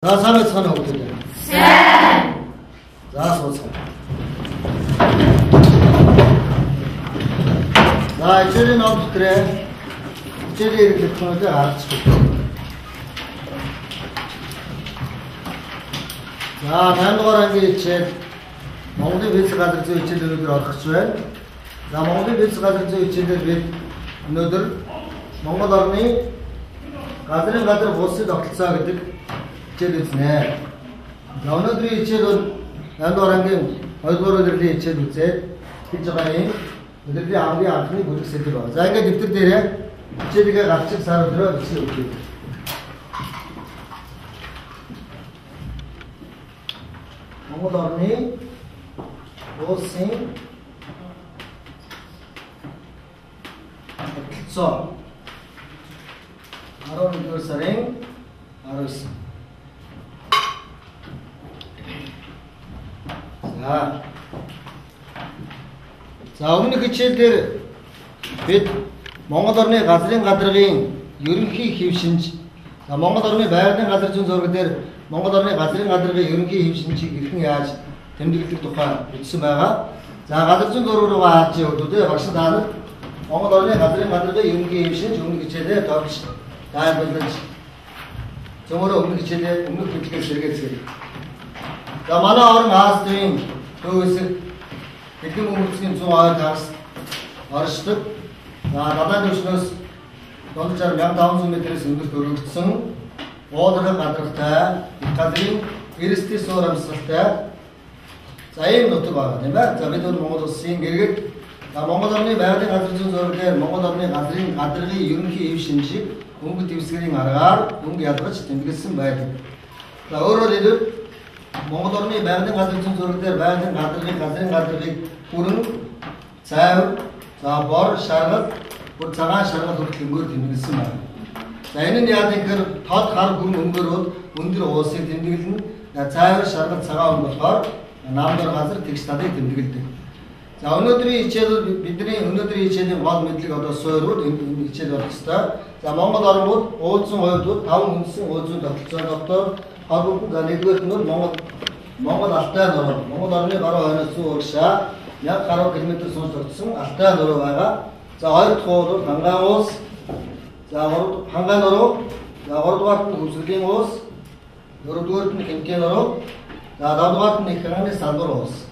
자, 3의 차는 어떻게 돼? 자, 소차. 자, 이쪽에 나오면 그래. 이쪽에 이렇게 푸는 데 알아치고. 자, 난도가라는 게 이제, 몽드 비스 가들죠, 이쪽에 어떻게 자, 몽드 비스 가들죠, 이쪽에 너들, 몽고다르니, 가들 보스 덕사 그들, 이쪽에 자, 오늘들이 이쪽에 난도가라는 게, 얼굴들이 이쪽에 이쪽에 이들이 아무리 아프니 무릎 세트 봐. 자, 이게 립들들에 이쪽에 각직 사람들은 이쪽에 몽고다르니, 오싱, 써. 아로는 결사랭, 아로스. 자, 오늘 그 칠들, 몽고다르니 가스랭 가드르긴, 유름키 힘신지. 자, 몽고다르니 바야된 가드르 준 소르들, 몽고다르니 가스랭 가드르긴 유름키 힘신지, 이렇게 해야지. 댐들이 똑같아. 미치마가. 자, 가드르 준 소르로 왔지. 어두대, 박시 다는. 몽고다르니 가스랭 가드르긴 유름키 힘신지, 오늘 그 칠들, 더 비시. 다 해본다지. 정으로 오늘 그 칠들, 오늘 그 칠들 쓰르겠지. 자, 만화 어른 하스트인, 그것을, 이렇게 몸을 좋아할 가스, 어르시듯, 자, 나단 조심해서, 너들처럼 명다운 소매들을 승부 도르승, 오더를 만들 때, 이카드린, 이리스티 소람 쓸 때, 자, 이 노트 봐야 돼. 자, 비도는 몽고도 쓰인 게르게, 자, 몽고도니 매화된 가드린 소를 때, 몽고도니 가드린, 가드린이 유름키 입신식, 공부 팁스크린 알아가, 공부 야드가 지tem비게 쓴 봐야 돼. 자, 어로리들, 몽고도니 매화된 가드린 소를 때, 매화된 가드린, पुरन चाय चा बर शरबत और चना शरबत और खिंगुर दिन किस्म है चाइने ने याद कर थॉट खार गुण उंदर ओसे दिन किस्म चाय और शरबत चगा उन बखर नाम दर हाजिर तिक्स्तादे दिन किस्म 자 오늘들이 이체도 비드니 오늘들이 이체는 와 밑리 가도 소로 이체도 있다 자 뭔가 다른 것 오중 어도 다음 무슨 오중 덕자부터 하고 가네거는 뭔가 났다 너 뭔가 다른에 바로 하는 수업샤 약 가로 그리면서 손톱승 아스타 노로가가 자 어르토도 방강오스 자 어르토 방강노로 자 어르토 같은 우스갱오스 노로도 같은 갱갱노로 자 나도 같은 니카네 산도로스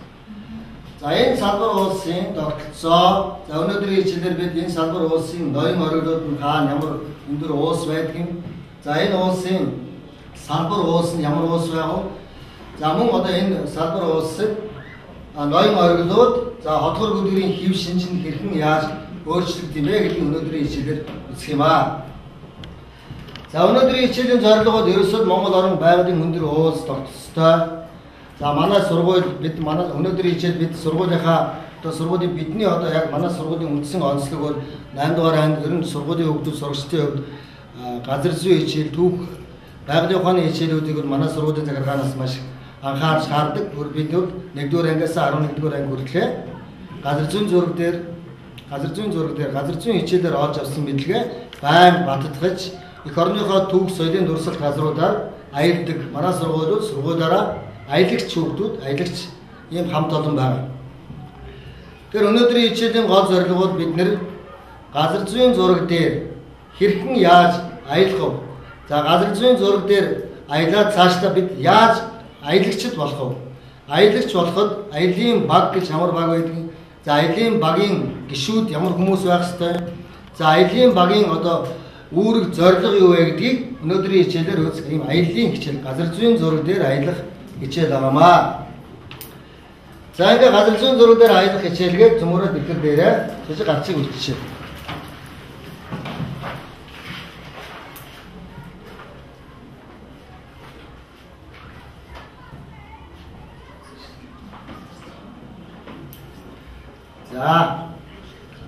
자 인 산도로스인 덕서 자 오늘들이 지들 빈 산도로스인 너희 머리도 가 냠으로 인들 오스 웨팅 자인 오스인 산도로스인 냠으로 오스하고 자 몽어도 산도로스 너희 머리도 자 허털구들이 힘신신 hirхэн яаж өөрчлөгдөх вэ гэдэг өнөөдрийн хичээлээр үзэхиймаа. За өнөөдрийн хичээлийн зорилгод ерөөсөө Монгол орн байгалийн өндөр уулс тогтцтой. За манай сургууль бид манай өнөөдрийн хичээл бид сургуулийнхаа одоо сургуулийн бидний одоо яг манай сургуулийн үндсэн онцлог бол 8 дугаар анги ер нь сургуулийн хүүхдүүд сурагчдын хувьд газар зүйн хичээл түүх байгалийн ухааны хичээлүүдийг манай сургуулийн захиргаанаас маш анхаарч хаардаг. Бид бол 1-р ангиас 11-р анги хүртлээр газар зүйн зураг дээр газар зүйн хичээлээр олж авсан мэдлэгээ байн баттгаж эх орныхоо түүх соёлын дурсгалт газруудаар аялдаг. Манай сургуулиуд сургуулиараа аялагч хүүхдүүд, аялагч ийм хамт олон байна. Тэгэхээр өнөөдрийн хичээлийн гол зорилго бол бид нэр газар зүйн зураг дээр хэрхэн яаж аялах вэ? За газар зүйн зураг дээр аялаад цаашдаа бид яаж аялагчд болох вэ? Аялагч болоход аялын баг гэж ямар баг байдаг? За аялын багийн гишүүд ямар хүмүүс байх ёстой? За аялын багийн одоо үүрэг зорилго юу вэ гэдгийг өнөөдрийн хичээлээр үзэх юм аялын хичээл газар зүйн зураг дээр аялах хичээл байгаамаа. За ингээ газар зүйн зураг дээр аялах хичээлгээ зөмөрөө бид нар дээрээ жижиг гарчиг үлчээ.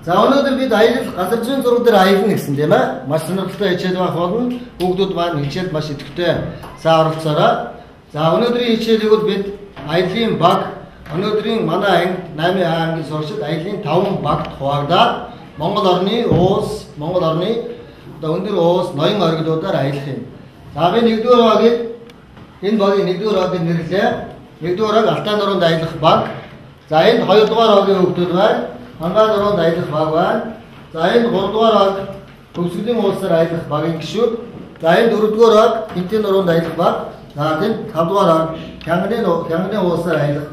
За өнөөдөр бид аялал газар зүйн зураг дээр аялна гэсэн тийм ээ. Маш сонирхолтой хичээл байх болно. Хүүхдүүд маань хичээлд маш идэвхтэй сайн оролцоорой. За өнөөдрийн хичээлийг бол бид аялын баг өнөөдрийн манай анги 8 ангийн сурагчид аялын 5 багт хуваагдаад Монгол орны одоо өндөр уус ноён оргилуудаар аялах юм. За би 1-р багийг Энэ багийн 1-р хогийн нэрлээ. 1-р хог Алтан нуруунд аялах баг. За энд 2-р хогийн хүүхдүүд байна. Хангаан нуруунд аялах баг байна. За энэ 3-р хог Төвсгөлийн уулсаар аялах багийн гишүүд. За энэ 4-р хог Хинтийн нуруунд аялах баг. За энэ 5-р хог Хянганы уулсаар аялах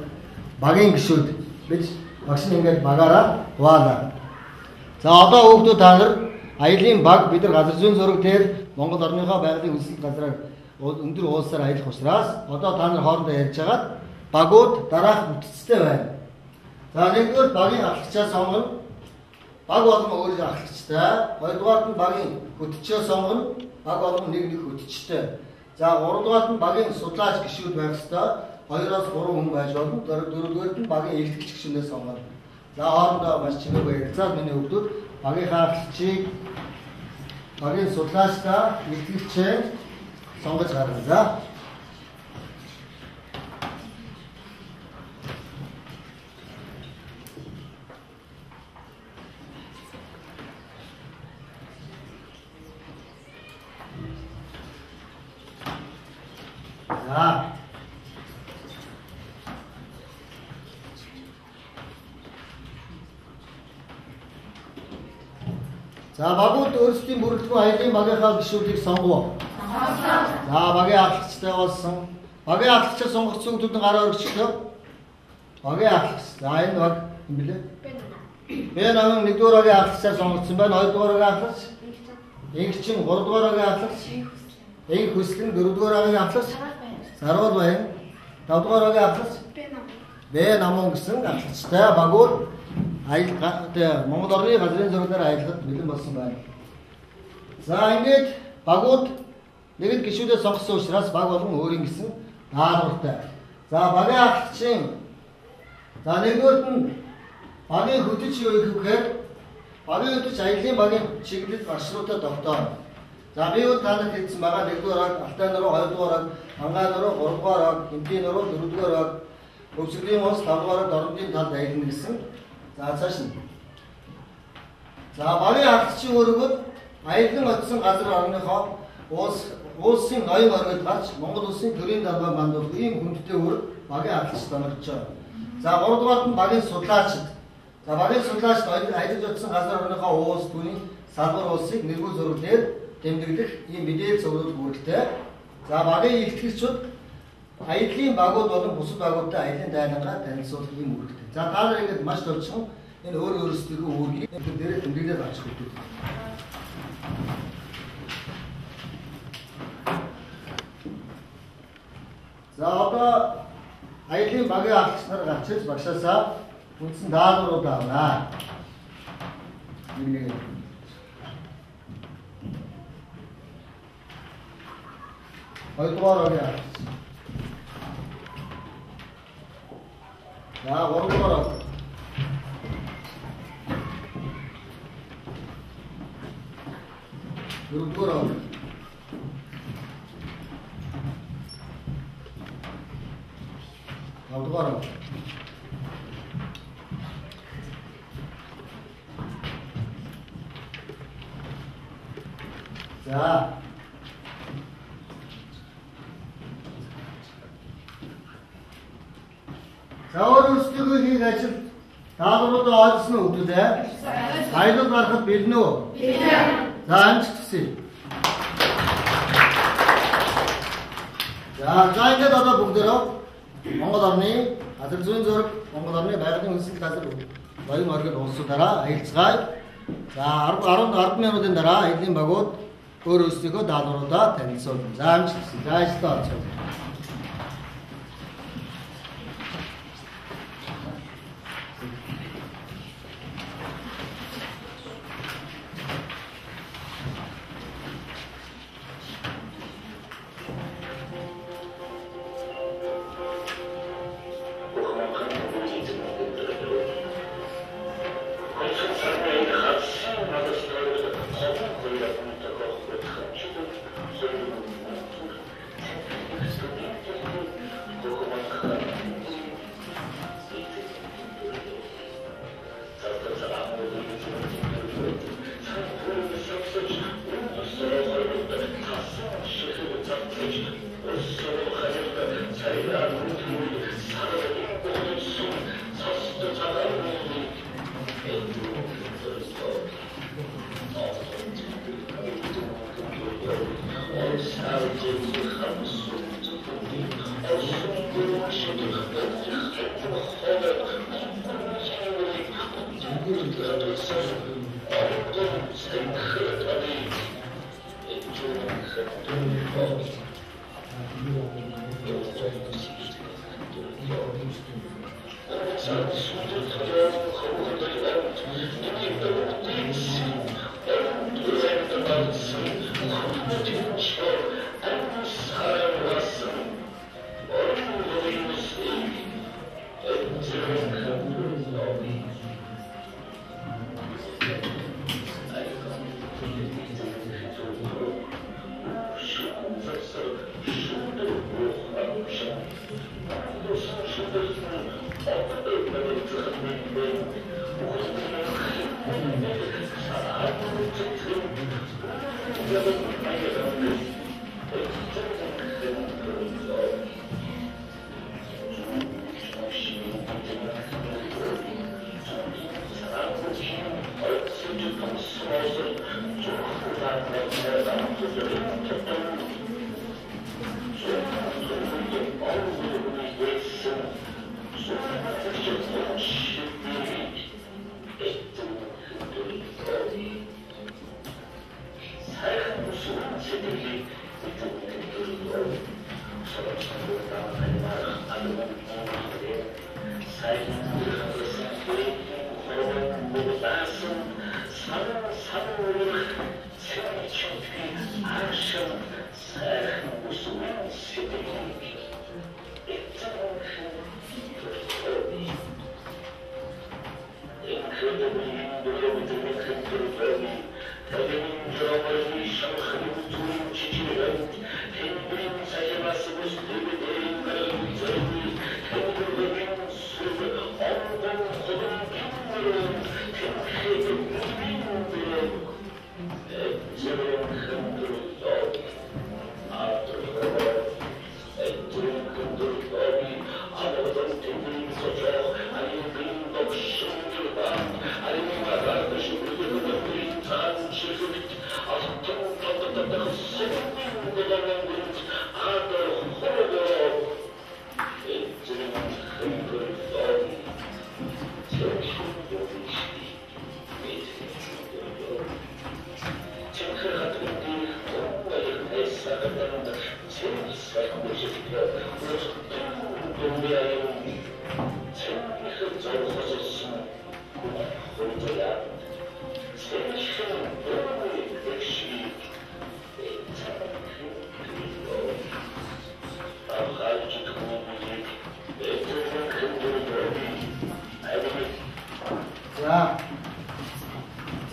багийн гишүүд. Бид багш нь ингээд багаараа хуваалаа. За одоо хүүхдүүд та нар аялын баг бид нар газар зүйн зураг дээр Монгол орныхоо байгалийн үндэслэл газраар өндөр уулсаар аялах учраас одоо та нар хоорондоо ярьж хагаад багууд дараах бүтцтэй байна. За нэгдүгээр багийн ахлагчаа сонгоно. Баг болгон өөрийн ахлагчтай. Хоёрдугаарт нь багийн хөтчөө сонгоно. Баг болгон нэг хөтчтэй. За гуравдугаарт нь багийн судлаач гишүүд байх ёстой. 2-оос 3 хүн байж болно. Дөрөвдүгээрт нь багийн эрхлэгч гишүүнээс сонгоно. За хоорондоо маш чимээгүй ярилцаад миний хүүхдүүд багийнхаа ахлагчийг багийн судлаачтай эрхлэгчээ сонгож гаргана. За багууд өөрсдийн бүрэлдэхүүн аялын багийнхаа гишүүдийг сонгов. За багийн ахлагчтай болсон. Багийн ахлагчаа сонгогдсон хүмүүсийн гараа өргөчлөө. Багийн ахлагч. За энэ баг юм билээ. Бэ намын 1-р хогийн ахлагчаа сонгогдсон байна. 2-р хогийн ахлагч. Ингчин 3-р хогийн ахлагч. Инг хүслэн 4-р хогийн ахлагч. Сарвал байна. 5-р хогийн ахлагч. Бэ намын гэсэн ахлагчтай багууд Монгол орны газрын зургаар аялахад бэлэн болсон байна. За ингээд багууд нэгд гишүүдээ сонгосон учраас баг болгон өөрийн гэсэн даалгавартай. За багийн ахлагчийн за нэгдүгээрт нь багийн хөтөч юу гэхээр багийн хөтөч аялын багийн чиглэл маршрутаа тогтооно. За би юу та нарт хэлсэн байгаа 1-р хог Алтан нуруу, 2-р хог Хангаан нуруу, 3-р хог Хинтийн нуруу, 4-р хог Төвсгөлийн уулс, 5-р хог Дорнодын талд аялна гэсэн. За цааш нь. За багийн ахлагчийн өргөд аялан очсон газар орныхоо улсын ноён оргид гарч Монгол улсын төрийн далбаа мандуулах ийм хүндтэй өрг багийн ахлагч томорч байна. За 3-дугаарт нь багийн судлаачид. За багийн судлаачид аялж очсон газар орныхоо уус түүний салбар улсыг нэргүй зураг дээр тэмдэглэх ийм мэдээлэл зөвлөх үүрэгтэй. За багийн ихтгэгчид аялын багууд болон бусад багуудтай аялын дайнгаа танилцуулах ийм үүрэгтэй. За та нар ингэж маш товчхон энэ өөрсдөө үүргийг дээрээ тэмдэглээд авчих хэрэгтэй. За одоо аялын багийн ахлагч нар гарч ирж багшаасаа үндсэн даалгаврууд авнаа. Нэг 2-р хогийн ахлагч. За 3-р хог. Дөрөвдүгээр хог. Тавдугаар хог. За өөрсдөө хийх ажил даалгавруудаа ойлгосон уу гэдэг ээ? Аялал гарахад бэлэн үү? Бэлэн. За амжилттай. За ингээд одоо бүгдээрээ Монгол орны газар зүйн зураг, Монгол орны байгалийн үндэслэл газар ноён оргил улсуудаараа аялцгаая. За 10 минутын дараа аялын багууд өөрсдөө даалгавруудаа танилцуулна. За амжилттай. За ажиллаа орцгоё.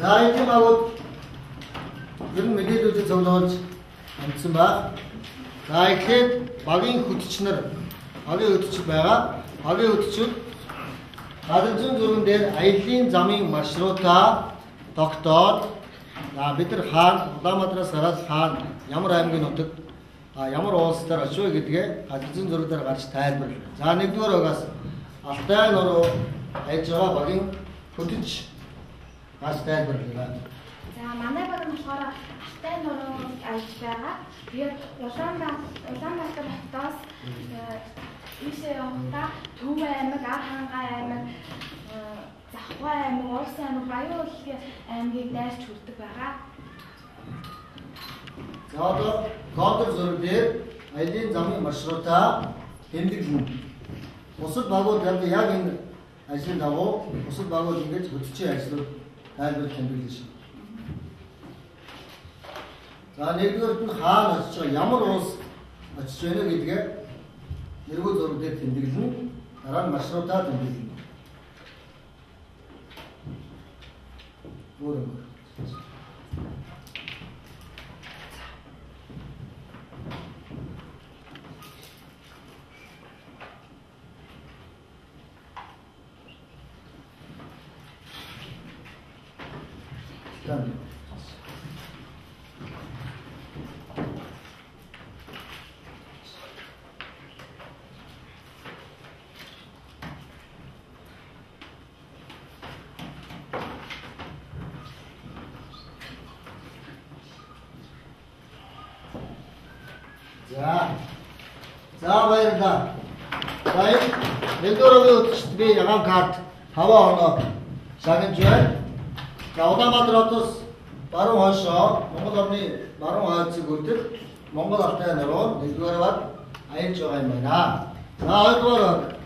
За энэ магад ер нь мэдээлүүдийг зөвлөж амжсан ба. За эхлээд багийн хөтчнөр багийн хөтч байгаа. Багийн хөтчүүд гадарчин зурган дээр аяллаа замын маршрута тогтоод бид нар хаана Улаанбаатараас гараад хаана ямар аймгийн нутаг ямар улс дээр очив гэдгээ гадарчин зураг дээр гарч тайлбарлав. За нэгдүгээр угаас Алтай нуруу хайж байгаа багийн хөтч Маш тайлбарлая. За манай баг нь болохоор Алтай нуруу аяж байгаа. Тэгээд Улаанбаатар хотоос ийшээ явахдаа Төв аймаг, Ар хангай аймаг, Завхгай аймаг, Уус аймаг, Баян улсын аймгийг дайрч хүрдэг байгаа. За одоо контур зураг дээр аялын замын маршрута тэмдэглэнэ. Бусад багууд яг энэ ажлын дагуу бусад багууд ингэж хөтчийн ажлууд тайлбар тэмдэглэж шин. За нэгдүгээр нь хаана очиж байгаа, ямар улс очиж байна гэдгээ нэргүй зураг дээр тэмдэглэнэ. Дараа нь маршрутаа тэмдэглэнэ. Өөрөөр За баярлалаа. За энэ Элдорогийн өдөрт би ягаан карт 5 оноо шагнаж байна. За Улаанбаатар хотоос баруун хойшоо Монгол орны баруун хойцыг хүртэл Монгол алтай нуруу 1-р бат аялж байгаа юм байна. За 2-р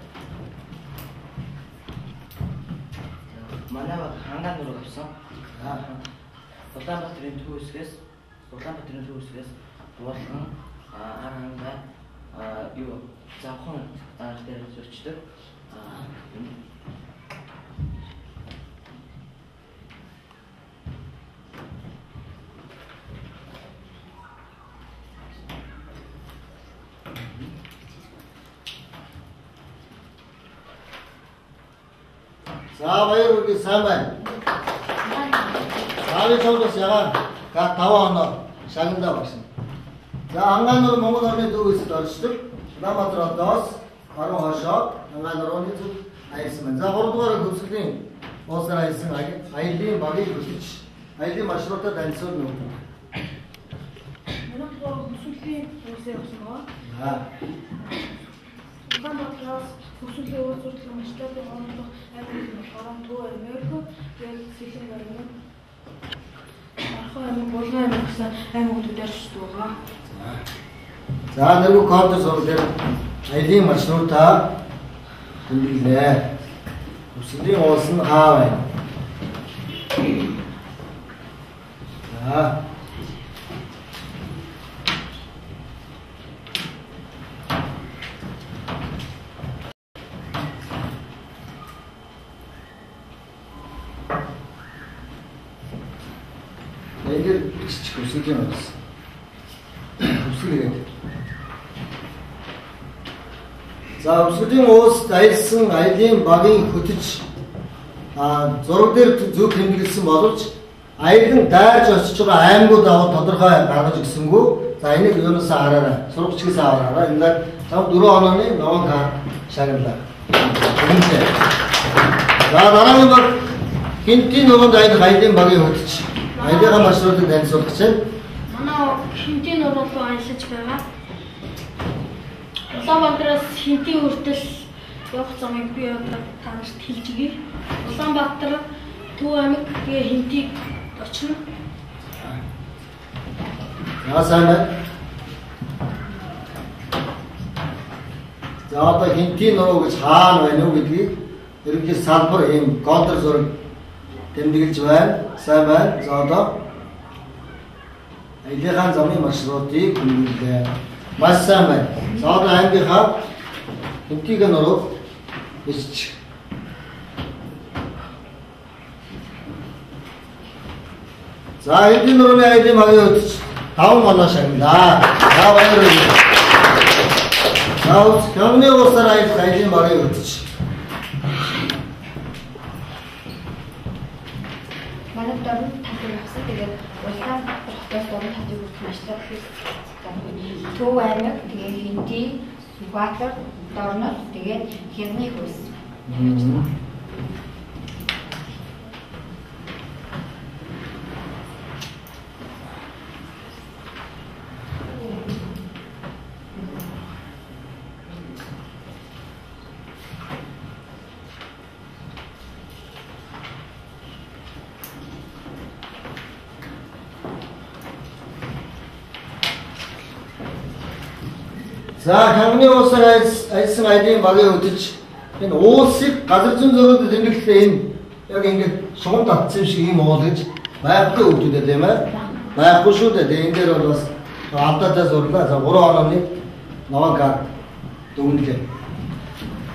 манай хангаан нуруу авсан. Улаанбаатарын төвөөсгөөс дуулган харангаа юу завхан дээр зөрчдөг. За баяр сайн байна. Сарын цогцос ягаан карт 5 оноо шагнандаа багсан. За хангаан нуруу Монгол орны төвөөсөд оршдог. Улаанбаатар хотоос баруун хойшоо хангаан нурууны зөв аялсан байна. За 3-р хөвсгөлийн уусаар аялсан аялын багийг хөтлөж аялын маршрутад альсууд нүүв. Манай хөвсгөлийн уусаа явсан гоо. Улаанбаатараас хөвсгөлийн уусаар төлөвлөмжтэй онцлог аймаг туу Америк гээд сэлэн гарна. Ахаа болгоо гэсэн аймагуудад ирсэн байгаа. За нэг код зурдаг аялын маршрутаа тэмдэглээ. Хөвсгөлийн уус нь хаа байна. За Эдгээр хөвсгөлийн уус. Хөвсгөл. За хөвсгөлийн уус аялсан аялын багийн хөтөж зураг дээр зөв тэмдэглэсэн боловч аялан дайрж очиж байгаа аймагуд аваад тодорхой гаргаж өгсөнгүй. За энийг юунаас хараарай. Сурагчгээс аваарай. Ингээд 4 онооны новон шагналаа. За дараагийн баг хинтийн нуруунд аялах аялын багийн хөтөж аялын маршрутыг танилцуулах чинь Манай хинтийн нуруу руу аялаж байгаа. Улаанбаатараас хинтийн хүртэл явах замыг би танарт хэлж өгье. Улаанбаатар Төв аймаг тэгээ хинтийг очно. Яасан бэ? За одоо хинтийн нуруу гэж хаана байна уу гэдгийг ерөнхий салбар ийм контр зураг тэмдэглэж байна. Сайн байна. За одоо аялын замын маршрутыг хэмжүүлээ. Маш сайн байна. За одоо аймгийнхаа хинтийн нуруу бичиж. За хинтийн нурууны аялын багийн хөтөж 5 оноо шагналаа. За баярлалаа. За хямны уусаар аялах аялын багийн хөтөж. Манай дөрөв татвар авсан. Тэгээд Улаанбаатар хотоос дөрөв татвар өгөх маштар Төв аймаг тэгээ хинтийн Сүхбаатар Дорнод тэгээд Хямны хөөс. За хямны уусаар аялсан аялын багийн хөтөж энэ уусыг газар зүйн зөрүүдэд тэмдэглэхдээ энэ яг ингэ шугам татсан шиг юм уул гэж байхгүй хөвгдөө тийм ээ. Байхгүй шүү дээ. Энэ дээр бол бас алдаатай зурлаа. За 3 онооны нован карт дүгнэлээ.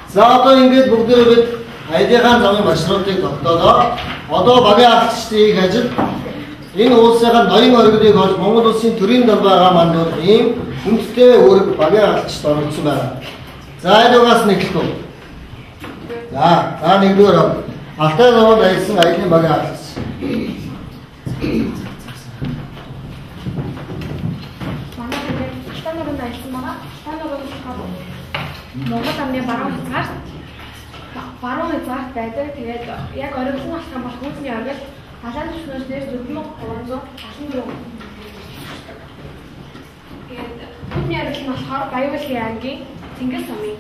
За одоо ингэж бүгдээ бид аялын замын маршрутыг тогтоолоо. Одоо багийн алхагчдын хийх ажил энэ улсынхаа ноён оргилыг олж Монгол улсын төрийн далбайгаа мандуул ийм хүндтэй үүрэг багийн алхагчд оролцсон байна. За эдгээс нэгэлтүү. За 1-р Алтай нуруунд аялсан аялын багийн алхагч. Манай Алтай нуруунд аялсан байгаа. Алтай нуруунд Монгол амны баруун хязгаарт байдаг. Тэгээд яг оройсон алхам бол хүүсний оргил Алан төснөөс дээр 4374. Тэгээд Хүүсний оргил нь болохоор Баян-Улгийн аймгийн Цэнгэл сумын.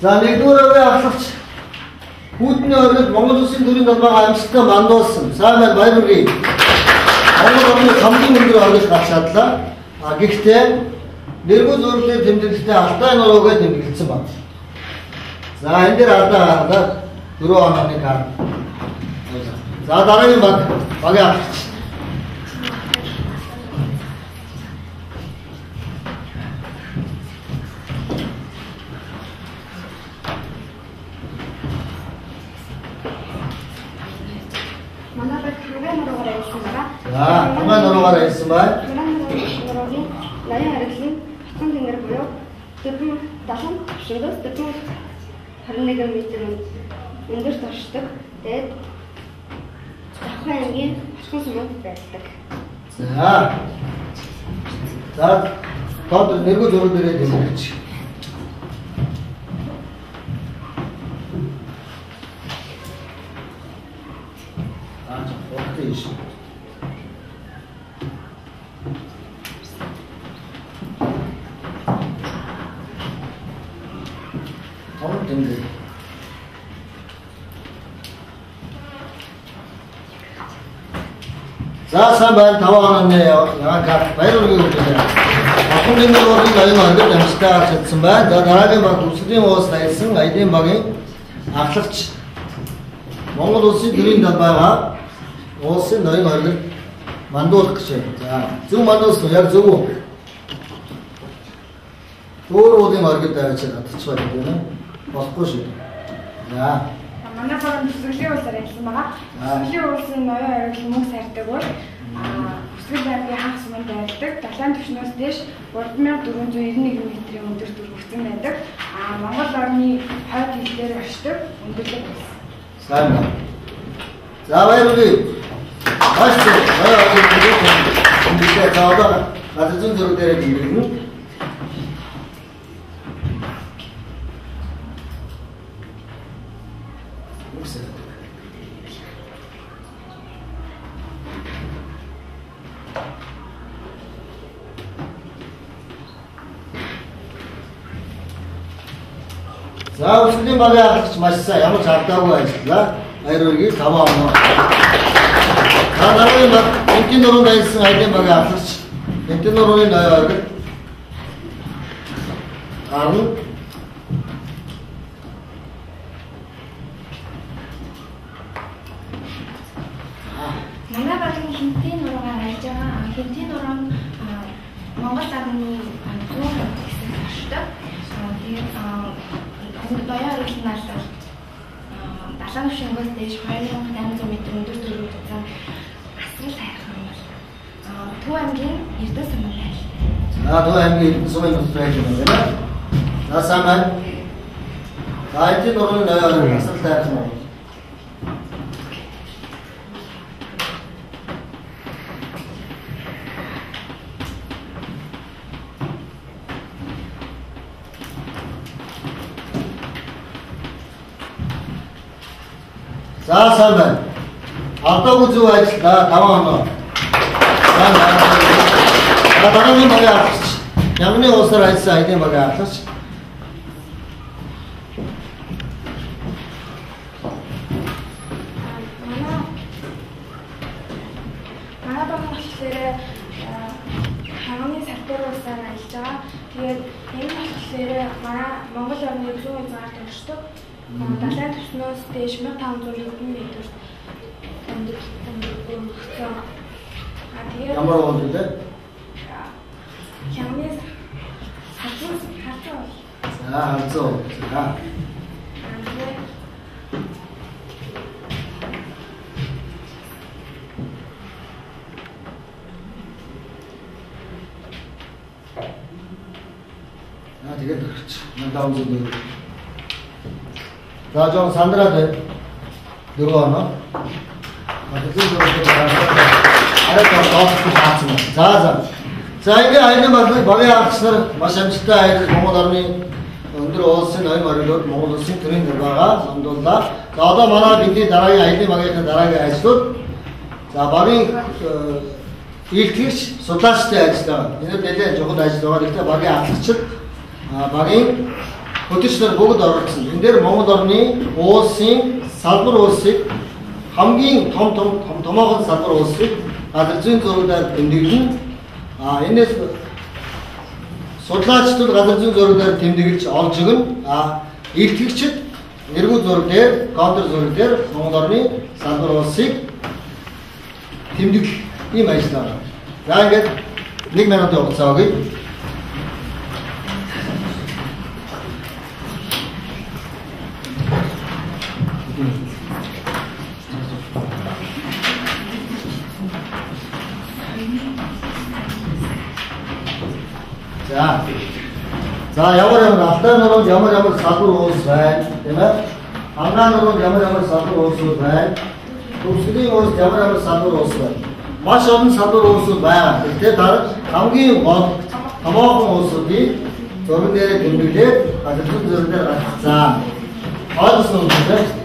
자, нэгдүгээр ахлагч Хүүтний орнод Монгол Улсын төрийн далбаа амьсгалтай мандуулсан сайн баяргий Монгол орны хамгийн өндөр орныг гарч чадлаа. Гэхдээ нэргүй зурлалын тэмдэглэлтэй алтай нуруугээ тэмдэглэсэн байна. За энэ дээр алдаа гаргаад 4 онооны карт. За дараагийн багийн ахлагч Хамаа нуруугаар ирсэн байна. Нуруугийн нарийн харилцааны хатан тэнгэр буюу 421 м өндөр туршдаг. Тэгээд Давхан аймгийн Орхон суманд байдаг. За тод нэргүй зураг дээрээ тэмдэглэж. За сайн байна 5 онооны яагаад карт баярлалаа өгүүлээ. Ахын нэмэр орны аян ордод амьсгалтай гарч чадсан байна. За дараагийн баг Өсгөлийн уус дайсан Аялын багийн ахлагч Монгол Улсын төрийн далбайгаа улсын ноён ордод мандуулах гэж байна. За зөв мандуулсан яг зөв үү? Өөр уулын ордод дайрч татчихваа гэх юм. Болохгүй шүү. За манай баруун Өсгөлийн улсаар ажилласан байгаа. Өсгөлийн улсын ноён оргил мөнгө сардаг бол Өсгөл аймгийн хаан суманд байдаг. Далайн түвшнөөс дээш 3491 м-ийн өндөр төрөгцөн байдаг. Монгол орны хойд хилээр очдог өндөрлөг байсан. Сайн байна. За баярлалаа. Маш зөв. Ингээд таавда газар зүйн зураг дээр гэрнэ. За Өсгөлийн багийн ахлагч маш сайн ямар ч алдаагүй ажиллаа. Баяргий 5 оноо. За дараагийн баг Энтийн нуруунд ажилласан Аялын багийн ахлагч Энтийн нурууны ноён оргил гарна. Манай багийн Хинтийн нуруугаар ажиллаж байгаа. Хинтийн нуруу Монгол армины зүүн хэсэгт оршдог. Тэгээд баяр хэлнээр далайн түвшингээс дээш 2800 м өндөр төрөгдсөн асрал хайрхан юм. Төв аймгийн Эрдэнэ суманд ажилладаг. Төв аймгийн Эрдэнэ суманд ажилладаг юм байна. За сайн байна. Аялын нурууны ноён асрал хайрхан юм. За сайн байна. Алдаагүй зөв ажиллаа 5 оноо. Сайн байна. Дараагийн багийн ахлагч Ямны улсаар ажилласан Аялын багийн ахлагч манай багийн болохоор ханганы сартар улсаар ажиллаж байгаа. Тэгээд энэ болохоор манай Монгол орны зүүн хязгаарт оршдог. Далайн түвшнөөс дээш 1500 м өндөр төрөгдсөн. Тэгээд ямар уулд вэ? Хямнээс хатуу. За хатуу. За. тэгээд өгч. Надад үзэн. За жоо сандраад дөрөв оноо. Магадгүй арай тоосч таацсан. За ингээ аяны багийн агч нар маш амжилттай аяд Монгол орны өндөр улсын ноён морилууд Монгол улсын төрийн дараагаа самдууллаа. За одоо манай бидний дараагийн аяны багийн дараагийн ажлууд за багийн илтгэгч судлаачтай ажиллагаа. Энэ нэлээд чухал ажил байгаа. Гэхдээ багийн агчид багийн хөтөлбөр бүгд оролцсон. Энэ дээр Монгол орны улсын салбар улсыг хамгийн томоохон салбар улсыг газар зүйн зурагаар тэмдэглэн энэс судлаачдад газар зүйн зурагаар тэмдэглэж олж өгнө. Илтгэгчид эргүү зураг дээр, контур зураг дээр Монгол орны салбар улсыг тэмдэглэх ийм ажил байна. За ингээд 1 минутын хугацаа өгье. За ямар алтай нуруунд ямар салбар улс байна, тийм ээ? Ангаан нуруунд ямар салбар улсууд байна. Төвсглийн улс ямар салбар улс байна. Маш олон салбар улсууд байна. Тэгэхээр дараа хамгийн гол томоохон улсуудыг зураг дээр тэмдэглээд газар зүйн зураг дээр гаргацсан. Ойлгосон үү?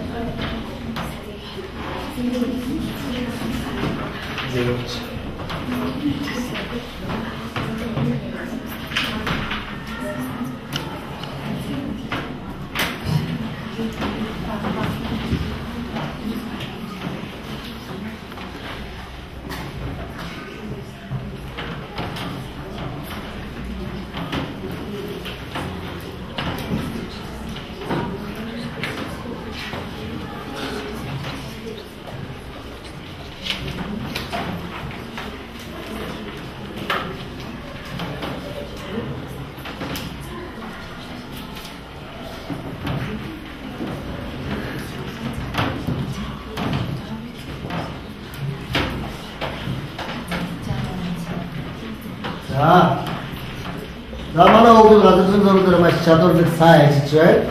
За манай хүүхдүүд газар зүйн зураг дээр маш чадварлаг сайн ажиллаж байна.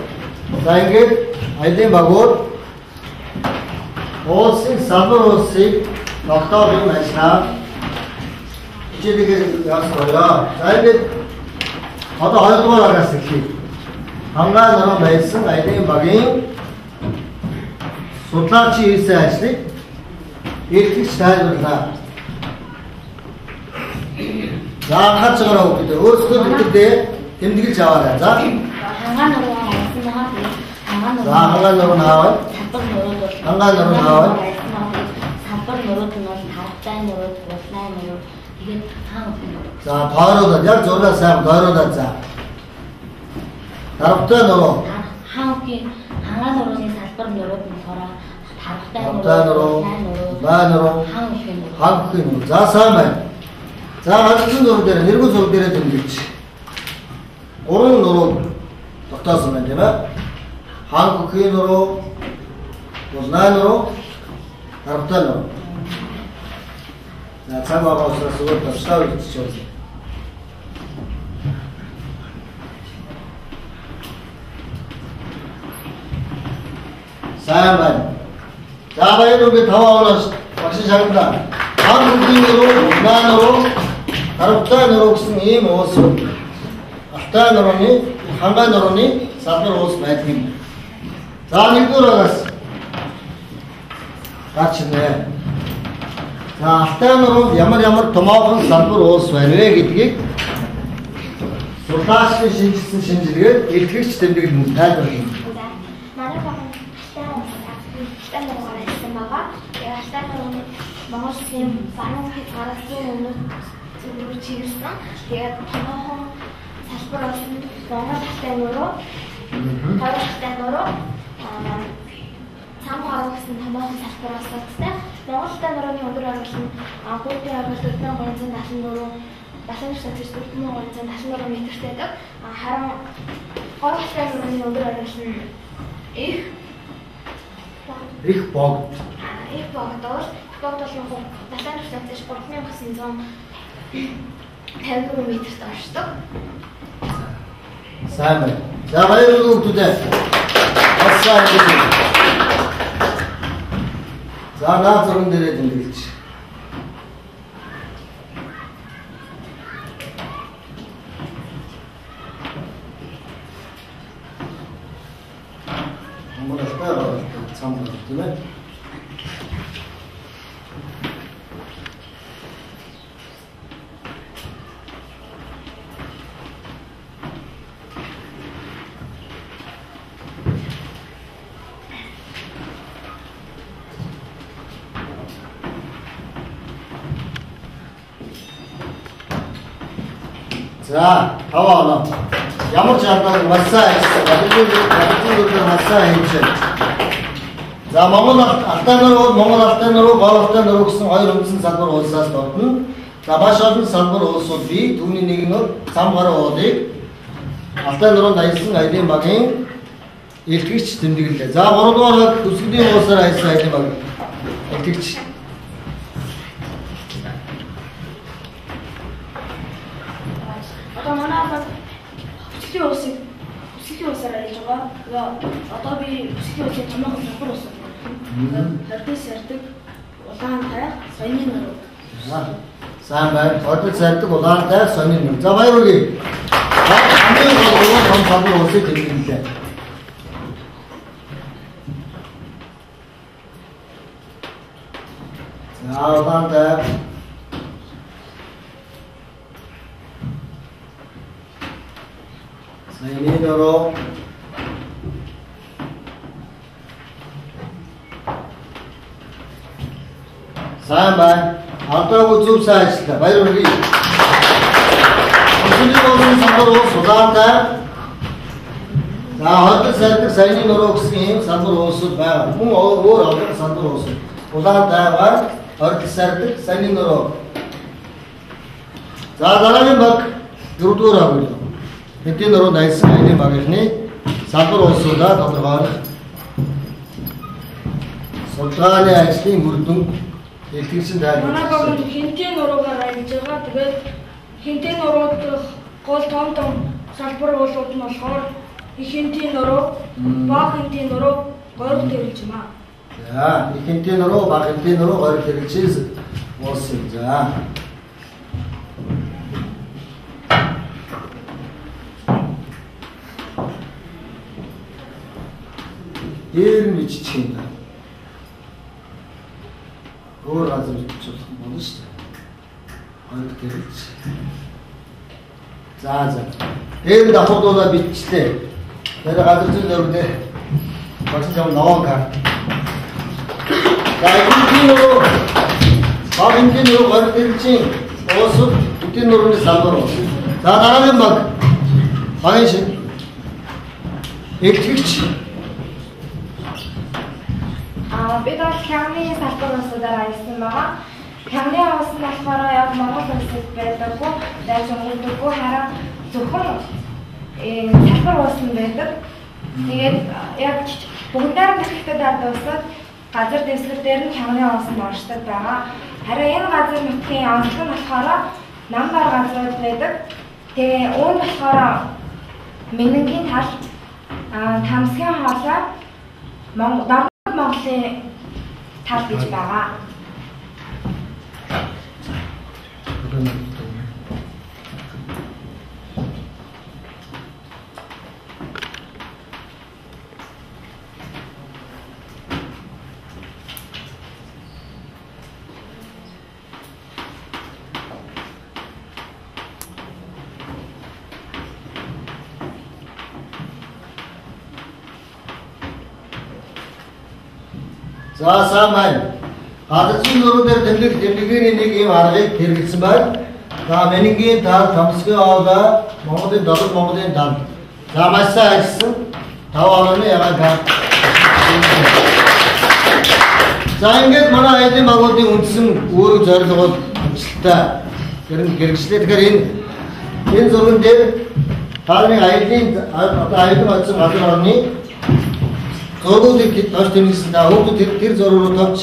За ингээд аяны багууд улсын салбар улсыг тогтоох юм ажиллаа. Ичээгээ яасгоё. За ингээд одоо 2 дугаар агаас эхлэе. Хангаан нуруу байсан аяны багийн судлаачийн хийсэн ажлыг илтгэж тайлбарлаа. За анхаарч байгаа хүүхдүүд өөрсдөө бүгдээ тэмдэглэж аваарай. За хангаан нуруу авсан байгаа. хангаан нуруу аваад хангаан нуруу аваад салбар нурууд нь бол тархтай нурууд, улаан нурууд тэгээд хаан. за тойруулаад яг зургаа сайн тойруулаад за. Тархтай нуруу. Хангаан нурууны салбар нурууд нь болохоор тархтай нуруу, баа нуруу, хаан нуруу. За сайн байна. За газар зүйн зураг дээр нэргүй зураг дээр тэмдэглэж 3 нуруу тогтоосон байна тийм ээ. Хаан бүхий нуруу, улаан нуруу, тархтай нуруу. За цаг байгаа учраас өөр төвшөө үлдчихсэн. сайн байна. За баярыг таваараас багш шагнаа. Хаан бүхий нуруу, улаан нуруу, тархтай нуруу гэсэн ийм уус алтай нурууны хангаан нурууны салбар уус байдаг юм. За нэгдүгээр агаас гачнэ. За алтай нуруунд ямар томоохон салбар уус байна вэ гэдгийг судлаачны шинжилсэн шинжилгээд илтгэгч тэмдэглэн тайлбарлана. Манай багийн алтай нуруу байсан байгаа. Алтай нурууны Монгол улсын баруун гарагийн өмнөд зүгээр чиглэсэн. Тэгээд томоохон салбар болсон Монгол алтай нуруу, алтай нуруу, цамгаар гэсэн томоохон салбар болсон. Монгол алтай нурууны өндөр оруулалт нь хүүхдийн оруулалт 4374, Далайн статистик 4374 метртэй байдаг. Харин гол алтай нурууны өндөр оруулалт нь их богд. Их богдол юм Далайн статистик 3954 метрт оршдог. сайн байна. За баярлалаа хүүхдүүдээ. Бас сайн байна. За наад зурган дээрээ тэмдэглэж. Тийм ээ. За, таваа оноо. Ямар ч албаг массаа хийсэн. Гадуур массаа хийсэн. За Монгол Алтай нуруу, Гол Алтай нуруу гэсэн хоёр үндсэн салбар улсаас тогтно. За маш олон салбар улсууд бий. Түүний нэг нь зам гаруй уулыг Алтай нуруунд аялсан аялын багийн илтгэгч тэмдэглэлээ. За 3 дугаар төсвийн улсаар аялсан аялын баг илтгэгч. Одоо манай бас бүсгийн улсаар аялж байгаа. Одоо би бүсгийн улсын томоохон салбар улс. Хардис ярддаг улаантай соёны нуруу. Сайн байна. Хардис ярддаг улаантай соёны нуруу. За баярлалаа. Хамгийн гол том салбар улсыг тэмдэглэлээ. За улаантай соёны нуруу. Сайн байна. Алдаагүй зөв сайн ажиллаа. Баярлалаа. Өсвөрийн салбар улс улаантай. За хардис ярддаг соёны нуруу гэсэн ийм салбар улсууд байгаа. Мөн өөр олон салбар улсууд. Улаантай ба хардис ярддаг соёны нуруу. За дараагийн баг 4 дугаар авъя. Хэдийн нуруунд аялсан аялын багийнхны салбар улсуудаа тодорхойлох. Судалгааны ажлын үр дүн илтгэсэн даа. Манай баг хинтийн нуруугаар аялж байгаа. Тэгээд хинтийн нурууд гол том салбар уулууд нь болохоор их хинтийн нуруу, бага хинтийн нуруу, гориг тэрэлж юм аа. За, их хинтийн нуруу, бага хинтийн нуруу, гориг тэрэлжээс уусан. За. Дээр нь иччих юм даа. Өөр газар бичих болно шүү дээ. Гориг тэрэлж. За. Дээр давхардуулаад бичлээ. Тэр газар зүйн өргөдөө багш юм новон карт. За энэ нуруу багийн нуруу гориг тэрэлжийн уусууд бүтийн нурууны салбар уу. За дараагийн баг багийн шин илтгэгч. Бид бол хямны салбар улсуудаар аялсан байгаа. Хямны улс нь болохоор яг Монгол улсад байдаггүй, дайж өнгөрдөггүй хараа зөвхөн салбар улс нь байдаг. Тэгээд яг бүгдээр нутагтад ардуусаад газар дэвсгэр дээр нь хямны улс нь оршдог байгаа. Харин энэ газар нутгийн онцлог нь болохоор намдар газрууд байдаг. Тэгээ үүнд болохоор Менингийн тал, Тамсгийн хоолой, Монголын тал гэж байгаа. За сайн байна. Газар зүйн нуруу дээр тэмдэглэгийн нэг ийм аргыг хэрэгжсэн байна. За Менингийн тал, Тамсгийн хоолой, Монголын долор Монголын тал. За маш сайн ажилласан. 5 онооны ягаан карт. За ингээд манай аялын багуудын үндсэн үүрэг зорилго бол амжилттай хэрэгжлээ. Тэгэхээр энэ зурган дээр хааны аялын очсон газар орны зургуудыг тооч тэмдэглэсэн. Хүүхдүүд тэр зураг руу тооч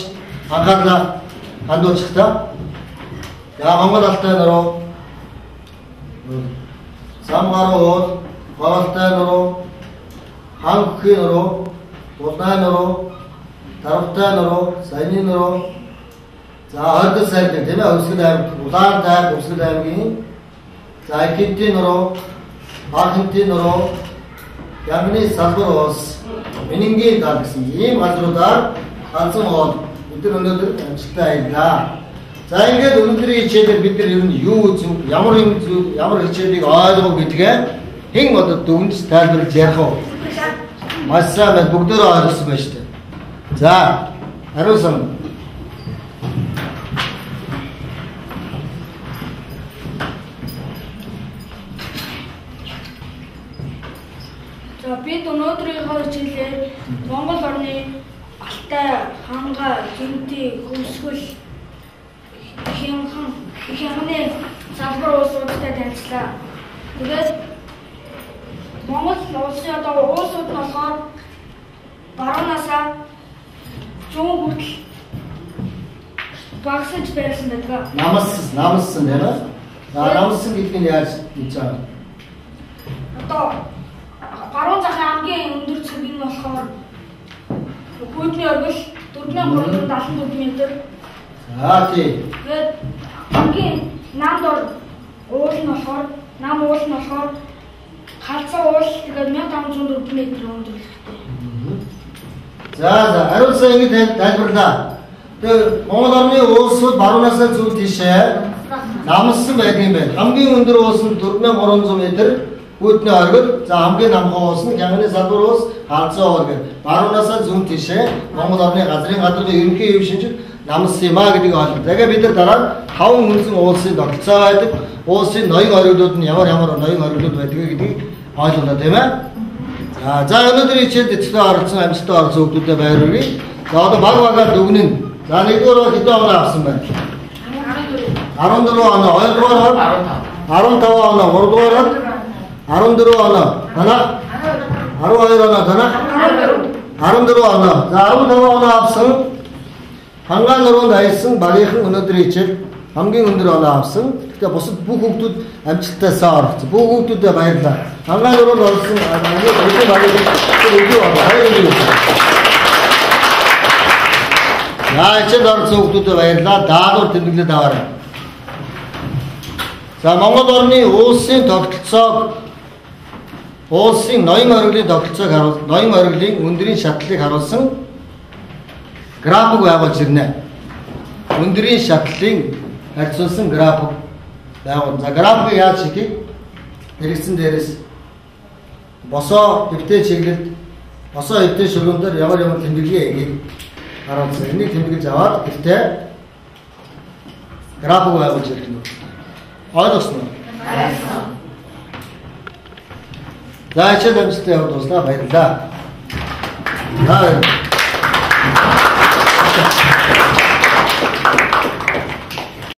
анхаарлаа хандуулчихлаа. За Монгол Алтай нуруу, Сам гаруй уул, Палестай нуруу, Хангхийн нуруу, Улаан нуруу, Дарамтай нуруу, Саяны нуруу. За ойрдол сайрдаг тийм ээ Өвсгөл аймаг, Улаантай Өвсгөл аймгийн за Ихэнтийн нуруу, Баахэнтийн нуруу, Янгны салбар уус, Минингийн гал гэсэн ийм газруудаар ганцхан хоол бид нар өнөөдөр амжилттай аяллаа. За ингээд өнөөдрийн хичээлээр бид нар ер нь юу үзв, ямар хичээлийг ойлгов гэдгээ хэн одоо дүгнж тайлбарлаж ярих вэ? Маш сайн байна. Бүгдөө ойлгосон байна шүү дээ. За, хариу сан. За бид өнөөдрийнхөө хичээлээр Монгол орны Алтай, Ханга, Гинти, Хөвсгөл, Хянганы салбар улсуудтай танилцлаа. Тэгээд Монгол улсын одоо улсууд нь болохоор баруунасаа зүүн хүртэл багсаж байсан байдаг. Намссан тийм ээ. Намссан гэдэг нь яаж хийж байгаа? Одоо баруун захын хамгийн өндөр цэг нь болохоор Хүйдний оргил 4374 м. За тийм. Тэгээд хамгийн намд уул нь болохоор халзан уул тэгээд 1504 м өндөрлөгтэй. За хариулсан ингэ тайлбарлаа. Тэгээд Монгол орны улсууд баруунаас зүүн тишээ намссан байдаг юм байна. Хамгийн өндөр уус нь 4300 м. Хүйдний оргил, за хамгийн намхан уус нь Хянганы салбар уус, халзан уул гэдэг. Баруунаас зүүн тишээ Монгол орны газрын гадаргын ерөнхий хэв шинжид намссан юм а гэдгийг ойлгоо. Тэгээд бид нар дараа 5 хүнсэн уулсын тогтолцоо байдаг. Уулсын ноён оргилууд нь ямар ноён оргилууд байдаг гэдгийг ойлголоо тийм ээ. За өнөөдрийн хичээлд эцгээ оролцсон амжилттай оролцсон хүмүүстээ баярлалаа. За одоо баг дүгнэн. За нэгдүгээр хэдэн оноо авсан байна? 14 оноо, хоёрдугаар 15 оноо, гуравдугаар 14 оноо. Танаа 12 оноо танаа 14 оноо. За 15 оноо авсан. Хангаан нуруунд аялсан багийнхан өнөөдрийн хичээл хамгийн өндөр оноо авсан. Гэхдээ бусад бүх хүүхдүүд амжилттай сайн оролцсон. Бүх хүүхдүүдэд баярлалаа. Хангаан нуруунд орсон багийнхан өндөр оноо. За хичээлд орсон хүүхдүүдэд баярлалаа. Даалгавар тэмдэглээд аваарай. За Монгол орны улсын тогтолцоог улсын ноён оргилын тогтолцоог харуулсан, ноён оргилын өндрийн шатлалыг харуулсан график байгуулж ирнэ. Өндрийн шатлалын харьцуулсан график байгуул. За графикийг яаж хийх вэ? Хэрэгцэн дээрээс босоо хэвтэй чиглэлд, босоо хэвтэй шугамдаар ямар тэмдэглэгээ хийх харуулсан. Энийг тэмдэглэж аваад гэхдээ график байгуулж ирэх нь. Ойлгосноо? Ойлгосон. За хичээл амжилттай явуулж дуслаа баярлалаа.